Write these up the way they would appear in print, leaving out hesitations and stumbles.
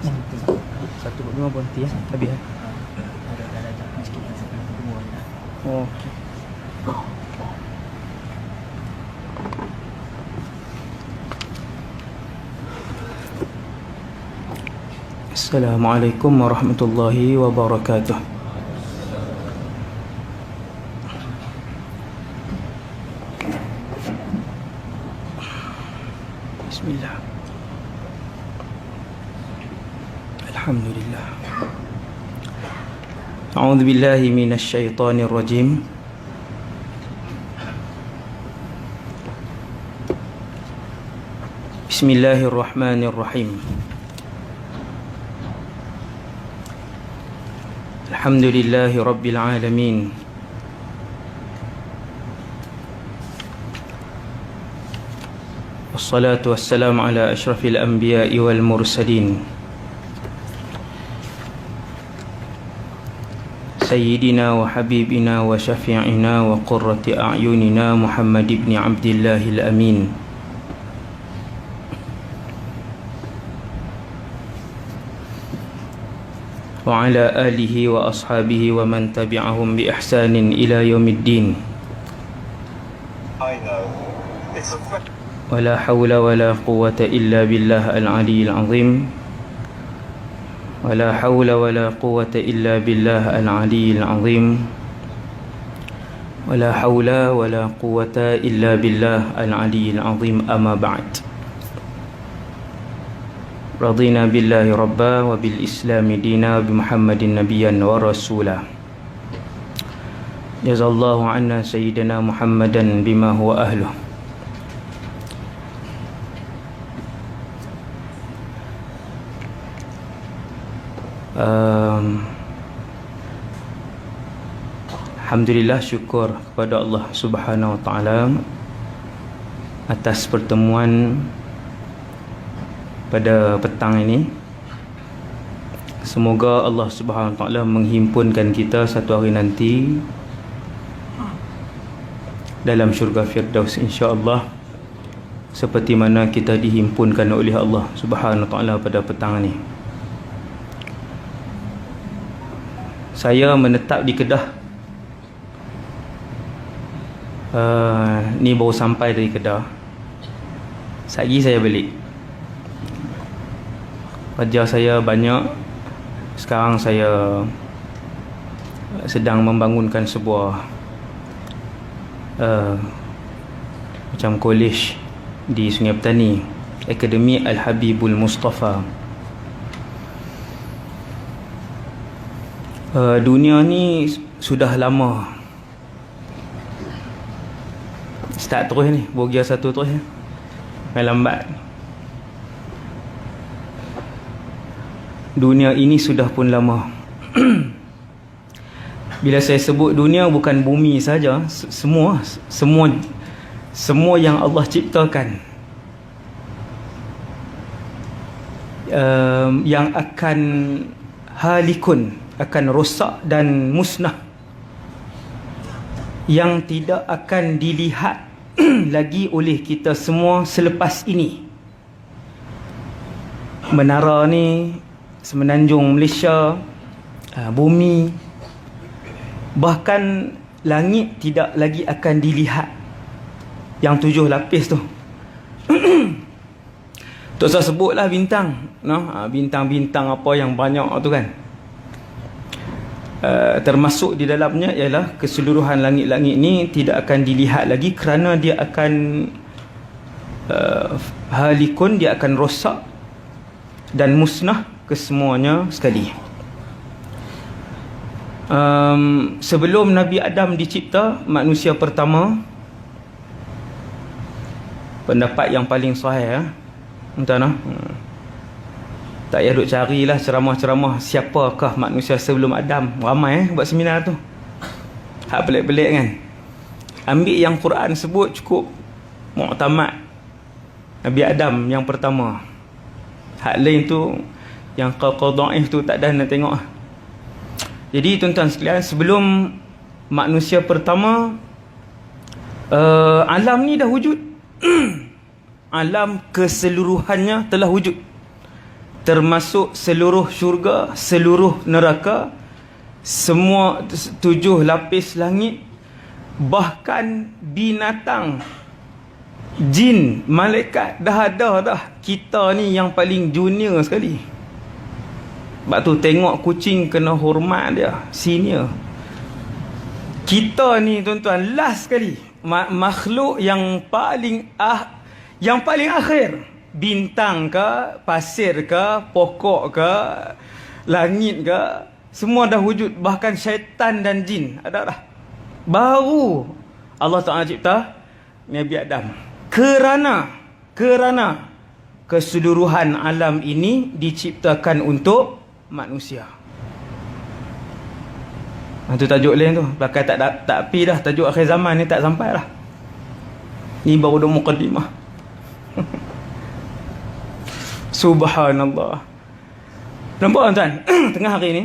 1/5 berhenti ya. Habis ya. Ada jatuh sikit sampai 2 je lah. Oh, okey. Assalamualaikum warahmatullahi wabarakatuh. Bismillah. Alhamdulillah. A'udzu billahi minasy syaithanir rajim. Bismillahirrahmanirrahim. Alhamdulillahi rabbil alamin. Wassalatu wassalamu ala asyrafil anbiya'i wal mursalin. Sayyidina wa habibina wa syafi'ina wa qurrati a'yunina Muhammad ibn Abdillahil amin. Wa ala alihi wa ashabihi wa man tabi'ahum bi ihsanin ila yaumiddin. Wa la hawla wa la quwwata illa billah al-aliyyil azim. Wa la hawla wa la quwwata illa billah al-aliyyil azim. Wa la hawla wa la quwwata illa billah al-aliyyil azim. Amma ba'd. Radina billahi rabba wa bil islami dina bi Muhammadin nabiyyan wa rasula. Jazallahu anna sayyidina Muhammadan bima huwa ahluh. Alhamdulillah, syukur kepada Allah Subhanahu wa taala atas pertemuan pada petang ini. Semoga Allah Subhanahu wa taala menghimpunkan kita satu hari nanti dalam syurga Firdaus insya-Allah, seperti mana kita dihimpunkan oleh Allah Subhanahu wa taala pada petang ini. Saya menetap di Kedah. Ni baru sampai dari Kedah. Sekejap saya balik. Kerja saya banyak. Sekarang saya sedang membangunkan sebuah macam kolej di Sungai Petani, Akademi Al-Habibul Mustafa. Dunia ni sudah lama. Start terus ni, bogia satu terus ya. Lambat. Dunia ini sudah pun lama. Bila saya sebut dunia, bukan bumi saja, semua yang Allah ciptakan, yang akan halikun, akan rosak dan musnah, yang tidak akan dilihat lagi oleh kita semua selepas ini. Menara ni, semenanjung Malaysia, bumi, bahkan langit tidak lagi akan dilihat. Yang 7 lapis tu. Tak usah sebutlah bintang, no? Bintang-bintang apa yang banyak tu kan. Termasuk di dalamnya ialah keseluruhan langit-langit ni tidak akan dilihat lagi, kerana dia akan halikun, dia akan rosak dan musnah kesemuanya sekali. Sebelum Nabi Adam dicipta, manusia pertama, pendapat yang paling sahih entah nah. Tak payah duk carilah ceramah-ceramah siapakah manusia sebelum Adam. Ramai buat seminar tu. Hak pelik-pelik kan. Ambil yang Quran sebut cukup muktamad. Nabi Adam yang pertama. Hak lain tu yang qada'if tu tak dah nak tengok. Jadi tuan-tuan sekalian, sebelum manusia pertama, alam ni dah wujud. Alam keseluruhannya telah wujud. termasuk seluruh syurga, seluruh neraka, semua 7 lapis langit, bahkan binatang, jin, malaikat dah ada dah. Kita ni yang paling junior sekali. Sebab tu tengok kucing kena hormat dia, senior. Kita ni tuan-tuan last sekali, makhluk yang paling akhir. Bintang ke, pasir ke, pokok ke, langit ke, semua dah wujud. Bahkan syaitan dan jin ada dah. Baru Allah Ta'ala cipta Nabi Adam. Kerana keseluruhan alam ini diciptakan untuk manusia. Itu tajuk lain tu. Belakang tak pi dah. Tajuk akhir zaman ni tak sampai dah. Ni baru dah mukadimah. Subhanallah. Nampak tuan? Tengah hari ni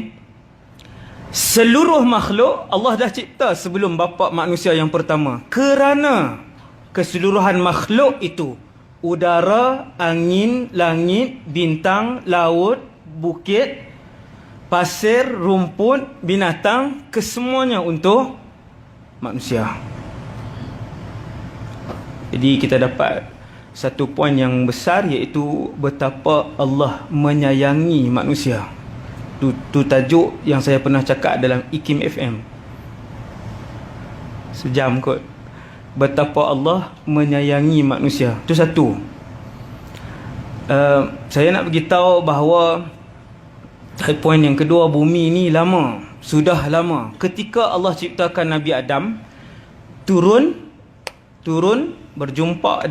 seluruh makhluk Allah dah cipta sebelum bapa manusia yang pertama. Kerana keseluruhan makhluk itu, udara, angin, langit, bintang, laut, bukit, pasir, rumput, binatang, kesemuanya untuk manusia. Jadi kita dapat satu poin yang besar, iaitu betapa Allah menyayangi manusia. Tu tajuk yang saya pernah cakap dalam IKIM FM. Sejam kot. Betapa Allah menyayangi manusia. Itu satu. Saya nak beritahu bahawa poin yang kedua, bumi ni lama. Sudah lama. Ketika Allah ciptakan Nabi Adam, turun berjumpa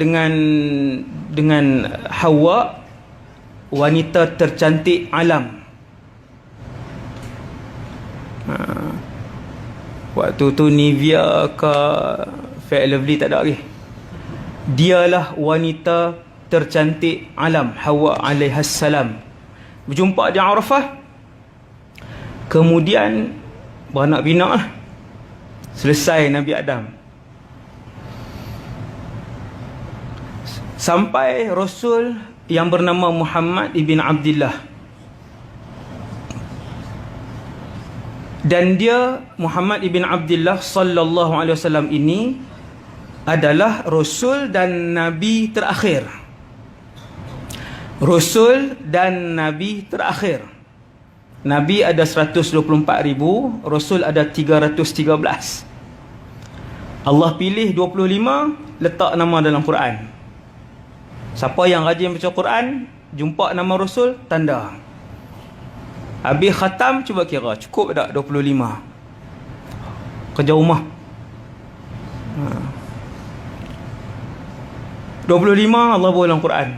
dengan Hawa, wanita tercantik alam. Waktu tu Nivea ke Fair Lovely tak ada lagi. Dialah wanita tercantik alam, Hawa alaihassalam. Berjumpa di Arafah. Kemudian beranak pinak lah. Selesai Nabi Adam. Sampai Rasul yang bernama Muhammad ibn Abdullah. Dan dia, Muhammad ibn Abdullah sallallahu alaihi wasallam ini adalah Rasul dan Nabi terakhir. Rasul dan Nabi terakhir. Nabi ada 124,000, Rasul ada 313. Allah pilih 25, letak nama dalam Quran. Siapa yang rajin baca Quran, jumpa nama Rasul, tanda. Habis khatam, cuba kira, cukup tak 25? Kerja rumah. 25 Allah bawa dalam Quran.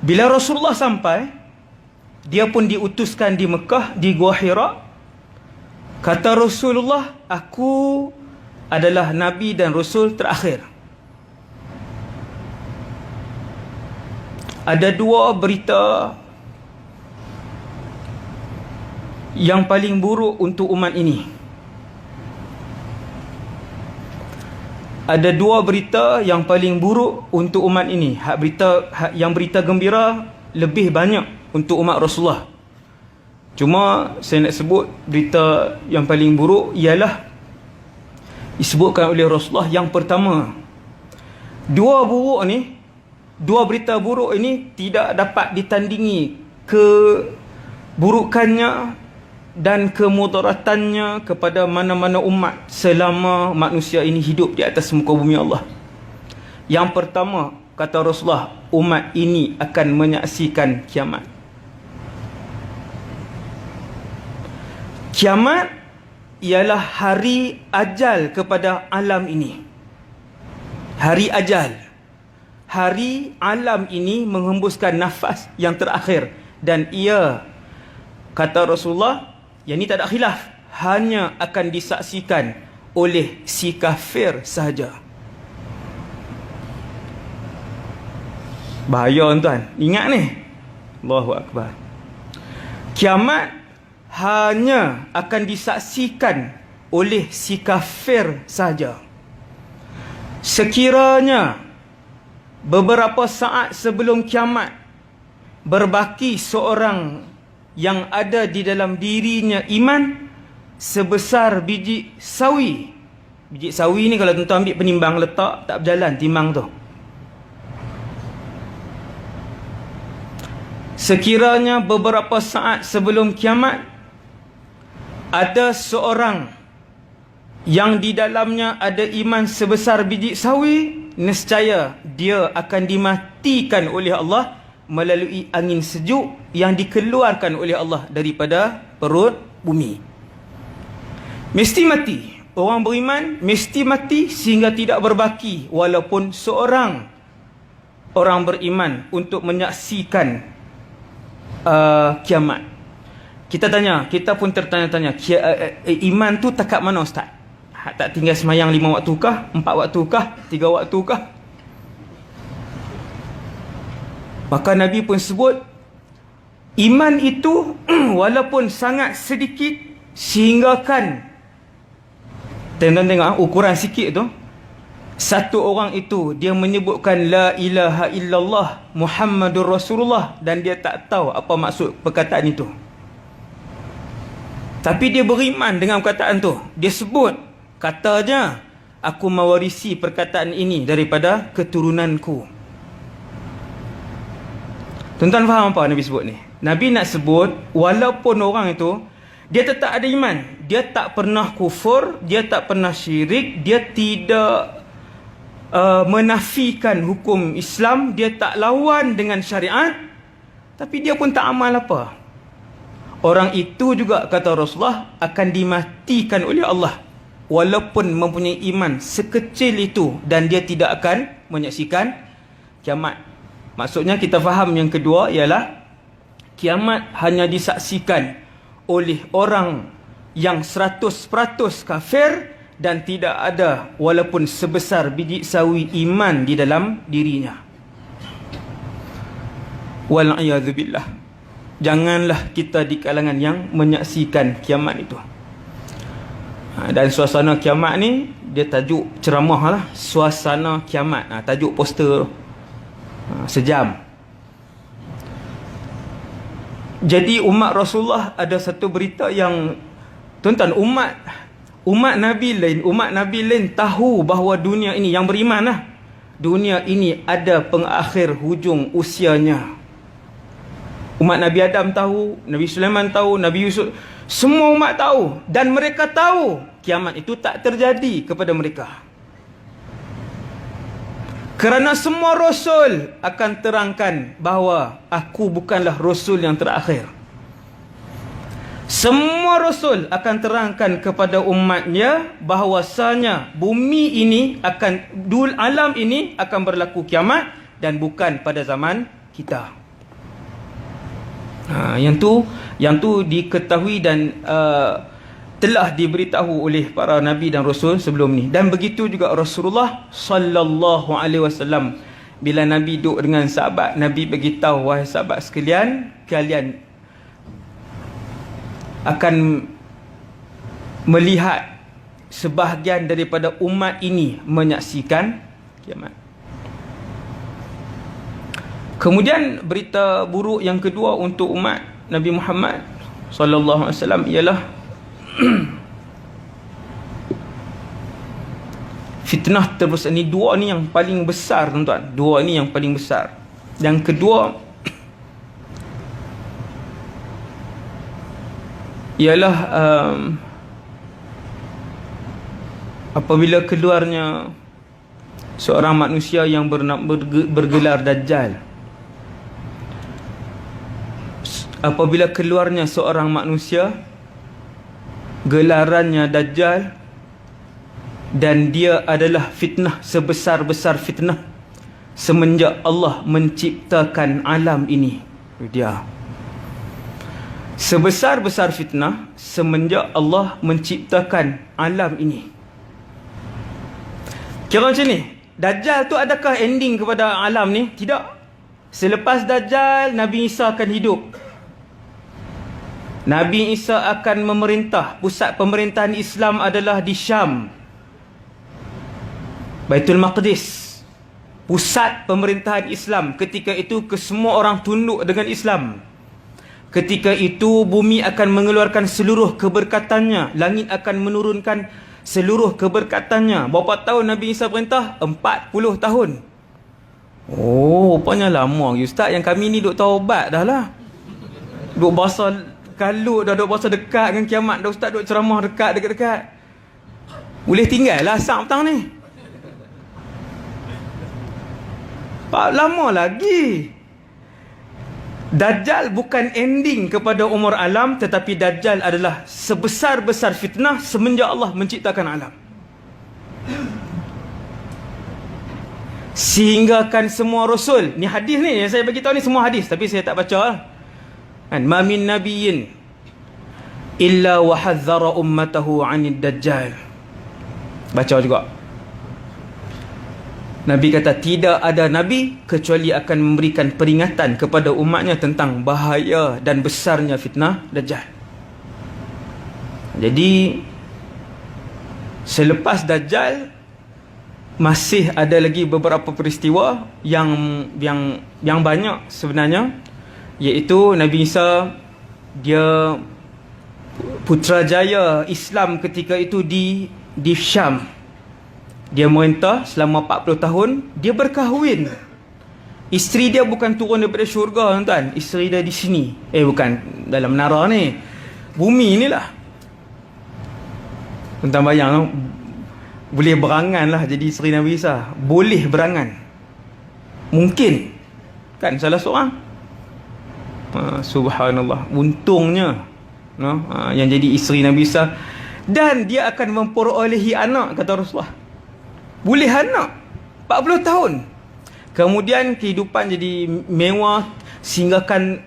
Bila Rasulullah sampai, dia pun diutuskan di Mekah, di Gua Hira. Kata Rasulullah, aku adalah Nabi dan Rasul terakhir. Ada dua berita yang paling buruk untuk umat ini. Ada dua berita yang paling buruk untuk umat ini. Yang berita gembira lebih banyak untuk umat Rasulullah. Cuma saya nak sebut berita yang paling buruk ialah disebutkan oleh Rasulullah. Yang pertama, dua berita buruk ini tidak dapat ditandingi keburukannya dan kemudaratannya kepada mana-mana umat selama manusia ini hidup di atas muka bumi Allah. Yang pertama, kata Rasulullah, umat ini akan menyaksikan kiamat. Kiamat ialah hari ajal kepada alam ini. Hari ajal. Hari alam ini menghembuskan nafas yang terakhir. Dan ia, kata Rasulullah, yang ini tak ada khilaf, hanya akan disaksikan oleh si kafir sahaja. Bahaya tuan. Ingat ni. Allahu Akbar. Kiamat hanya akan disaksikan oleh si kafir sahaja. Sekiranya beberapa saat sebelum kiamat berbaki seorang yang ada di dalam dirinya iman sebesar biji sawi. Biji sawi ni kalau tuan-tuan ambil penimbang letak, tak berjalan timbang tu. Sekiranya beberapa saat sebelum kiamat ada seorang yang di dalamnya ada iman sebesar biji sawi, nescaya dia akan dimatikan oleh Allah melalui angin sejuk yang dikeluarkan oleh Allah daripada perut bumi. Mesti mati. Orang beriman mesti mati sehingga tidak berbaki walaupun seorang orang beriman untuk menyaksikan kiamat. Kita pun tertanya-tanya, iman tu takat mana ustaz? Tak tinggal semayang 5 waktu kah? 4 waktu kah? 3 waktu kah? Maka Nabi pun sebut, iman itu walaupun sangat sedikit sehinggakan, tuan-tuan tengok ukuran sikit tu, satu orang itu dia menyebutkan la ilaha illallah Muhammadur Rasulullah dan dia tak tahu apa maksud perkataan itu, tapi dia beriman dengan perkataan tu. Dia sebut, katanya aku mewarisi perkataan ini daripada keturunanku. Tuan-tuan faham apa Nabi sebut ni? Nabi nak sebut walaupun orang itu dia tetap ada iman, dia tak pernah kufur, dia tak pernah syirik, dia tidak menafikan hukum Islam, dia tak lawan dengan syariat, tapi dia pun tak amal apa. Orang itu juga kata Rasulullah akan dimatikan oleh Allah walaupun mempunyai iman sekecil itu dan dia tidak akan menyaksikan kiamat. Maksudnya kita faham yang kedua ialah kiamat hanya disaksikan oleh orang yang 100% kafir dan tidak ada walaupun sebesar biji sawi iman di dalam dirinya. Wal'iyadzubillah. Janganlah kita di kalangan yang menyaksikan kiamat itu. Dan suasana kiamat ni, dia tajuk ceramah lah, suasana kiamat. Tajuk poster sejam. Jadi umat Rasulullah ada satu berita yang, tuan-tuan, umat Nabi lain tahu bahawa dunia ini, yang beriman lah, dunia ini ada pengakhir hujung usianya. Umat Nabi Adam tahu, Nabi Sulaiman tahu, Nabi Yusuf, semua umat tahu, dan mereka tahu kiamat itu tak terjadi kepada mereka. Kerana semua Rasul akan terangkan bahawa aku bukanlah Rasul yang terakhir. Semua Rasul akan terangkan kepada umatnya bahawasanya bumi ini akan, alam ini akan berlaku kiamat dan bukan pada zaman kita. Yang tu diketahui dan telah diberitahu oleh para nabi dan rasul sebelum ni. Dan begitu juga Rasulullah sallallahu alaihi wasallam, bila Nabi duduk dengan sahabat, Nabi beritahu, wahai sahabat sekalian, kalian akan melihat sebahagian daripada umat ini menyaksikan kiamat. Kemudian berita buruk yang kedua untuk umat Nabi Muhammad sallallahu alaihi wasallam ialah fitnah terbesar. Ni dua ni yang paling besar, tuan-tuan. Dua ni yang paling besar. Yang kedua ialah apabila keluarnya seorang manusia yang bergelar Dajjal. Apabila keluarnya seorang manusia, gelarannya Dajjal, dan dia adalah fitnah sebesar-besar fitnah semenjak Allah menciptakan alam ini. Dia sebesar-besar fitnah semenjak Allah menciptakan alam ini. Kira macam ni, Dajjal tu adakah ending kepada alam ni? Tidak. Selepas Dajjal, Nabi Isa akan hidup. Nabi Isa akan memerintah. Pusat pemerintahan Islam adalah di Syam, Baitul Maqdis. pusat pemerintahan Islam. Ketika itu kesemua orang tunduk dengan Islam. Ketika itu bumi akan mengeluarkan seluruh keberkatannya, langit akan menurunkan seluruh keberkatannya. Berapa tahun Nabi Isa perintah? 40 tahun. Oh, rupanya lama Ustaz. Yang kami ni duk taubat dah lah. Duk bahasa kalut dah, duk bahasa dekat dengan kiamat dah. Ustaz duk ceramah dekat. Boleh tinggal lah asam petang ni. Lama lagi. Dajjal bukan ending kepada umur alam, tetapi Dajjal adalah sebesar-besar fitnah semenjak Allah menciptakan alam. Sehinggakan semua rasul, ni hadis ni yang saya bagi tahu ni semua hadis, tapi saya tak baca lah. Kan, ma min nabiyyin illa wa hadzara ummatahu 'anid dajjal. Baca juga. Nabi kata tidak ada Nabi kecuali akan memberikan peringatan kepada umatnya tentang bahaya dan besarnya fitnah Dajjal. Jadi selepas Dajjal masih ada lagi beberapa peristiwa yang banyak sebenarnya, iaitu Nabi Isa dia Putrajaya Islam ketika itu di Syam. Dia merintah selama 40 tahun. Dia berkahwin. Isteri dia bukan turun daripada syurga, tuan. Isteri dia di sini. Bukan dalam menara ni. Bumi inilah. Tuan bayang, boleh berangan lah jadi isteri Nabi Isa. Boleh berangan. Mungkin. Kan salah seorang. Subhanallah. Untungnya yang jadi isteri Nabi Isa. Dan dia akan memperolehi anak, kata Rasulullah. Boleh anak 40 tahun. Kemudian kehidupan jadi mewah, sehinggakan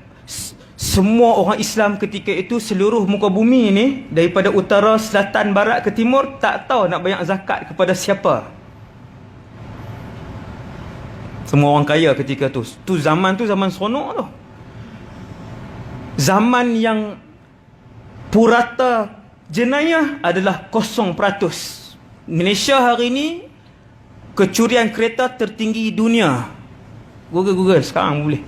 semua orang Islam ketika itu seluruh muka bumi ni, daripada utara, selatan, barat ke timur, tak tahu nak bayar zakat kepada siapa. Semua orang kaya ketika tu. Zaman seronok tu. Zaman yang purata jenayah adalah 0%. Malaysia hari ni kecurian kereta tertinggi dunia. Google sekarang boleh.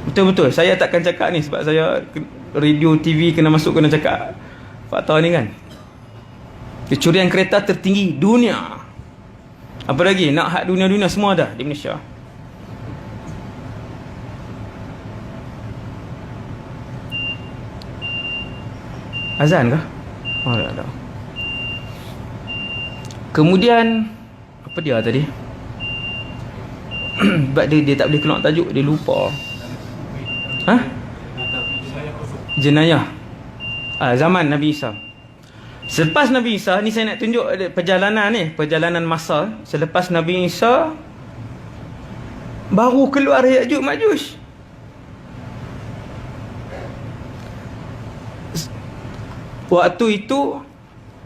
Betul-betul. Saya takkan cakap ni sebab saya radio, TV kena cakap fakta ni kan. Kecurian kereta tertinggi dunia. Apa lagi? Nak hak dunia-dunia semua ada di Malaysia. Azan kah? Oh, tak ada. Kemudian apa dia tadi? Sebab dia tak boleh keluar tajuk, dia lupa. Jenayah. Zaman Nabi Isa. Selepas Nabi Isa ni, saya nak tunjuk perjalanan masa. Selepas Nabi Isa baru keluar Ya'juj Ma'juj. Waktu itu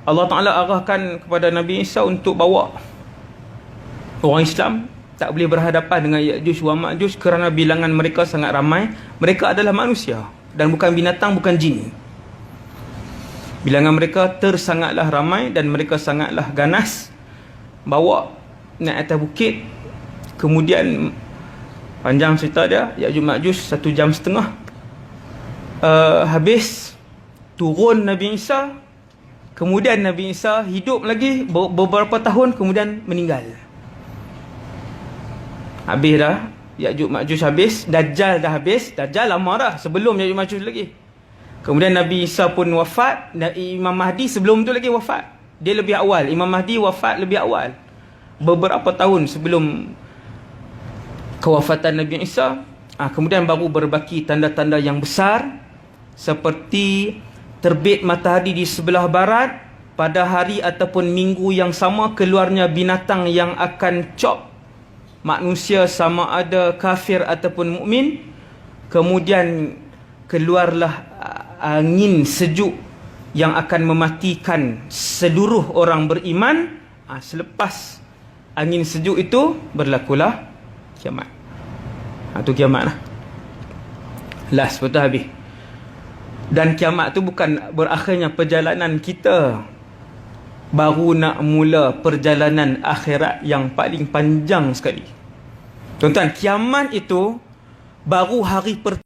Allah Ta'ala arahkan kepada Nabi Isa untuk bawa orang Islam. Tak boleh berhadapan dengan Ya'juj wa Ma'juj kerana bilangan mereka sangat ramai. Mereka adalah manusia dan bukan binatang, bukan jin. Bilangan mereka tersangatlah ramai dan mereka sangatlah ganas. Bawa naik atas bukit. Kemudian panjang cerita dia, Ya'juj Ma'juj 1.5 jam. Habis turun Nabi Isa. Kemudian Nabi Isa hidup lagi beberapa tahun, kemudian meninggal. Habis dah Ya'juj Ma'juj habis, Dajjal dah habis. Dajjal lama dah, sebelum Ya'juj Ma'juj lagi. Kemudian Nabi Isa pun wafat. Imam Mahdi sebelum tu lagi wafat. Dia lebih awal. Imam Mahdi wafat lebih awal, beberapa tahun sebelum kewafatan Nabi Isa. Kemudian baru berbaki tanda-tanda yang besar, seperti terbit matahari di sebelah barat pada hari ataupun minggu yang sama, keluarnya binatang yang akan cop manusia sama ada kafir ataupun mukmin. Kemudian keluarlah angin sejuk yang akan mematikan seluruh orang beriman. Selepas angin sejuk itu berlakulah kiamat. Itu kiamat lah. Last betul habis. Dan kiamat tu bukan berakhirnya perjalanan kita baru nak mula perjalanan akhirat yang paling panjang sekali. Tuan-tuan, kiamat itu baru hari pertama